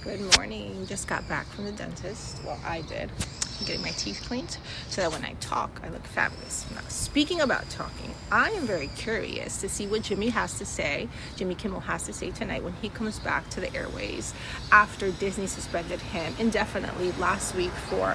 Good morning. Just got back from the dentist. Well, I did. I'm getting my teeth cleaned so that when I talk, I look fabulous. Now, speaking about talking, I am very curious to see what Jimmy Kimmel has to say tonight when he comes back to the airways after Disney suspended him indefinitely last week for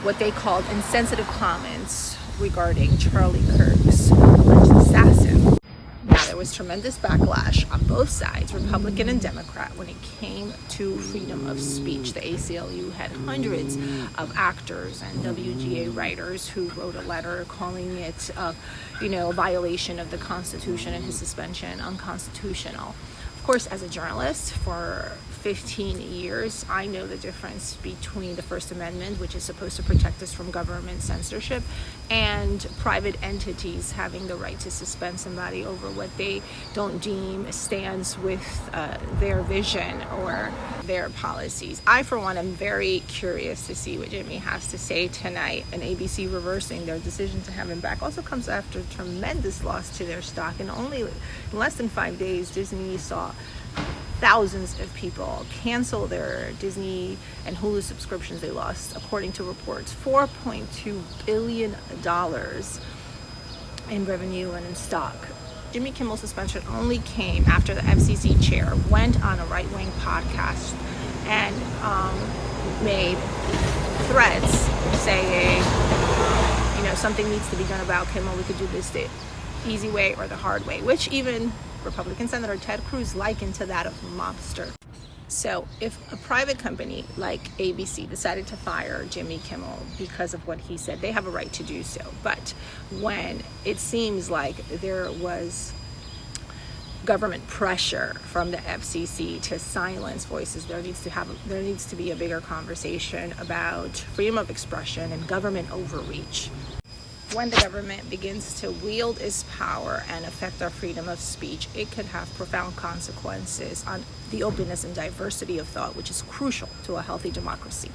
what they called insensitive comments regarding Charlie Kirk's alleged assassin. Now, there was tremendous backlash on both sides, Republican and Democrat, when it came to freedom of speech. The ACLU had hundreds of actors and WGA writers who wrote a letter calling it, a violation of the Constitution and his suspension unconstitutional. Of course, as a journalist for 15 years, I know the difference between the First Amendment, which is supposed to protect us from government censorship, and private entities having the right to suspend somebody over what they don't deem stands with their vision or their policies. I, for one, am very curious to see what Jimmy has to say tonight. And ABC reversing their decision to have him back also comes after a tremendous loss to their stock. And in less than 5 days, Disney saw thousands of people cancel their Disney and Hulu subscriptions. They lost, according to reports, $4.2 billion in revenue and in stock. Jimmy Kimmel's suspension only came after the FCC chair went on a right-wing podcast and made threats saying, something needs to be done about Kimmel. We could do this the easy way or the hard way, which even Republican Senator Ted Cruz likened to that of a mobster. So if a private company like ABC decided to fire Jimmy Kimmel because of what he said, they have a right to do so. But when it seems like there was government pressure from the FCC to silence voices, there needs to be a bigger conversation about freedom of expression and government overreach. When the government begins to wield its power and affect our freedom of speech, it could have profound consequences on the openness and diversity of thought, which is crucial to a healthy democracy.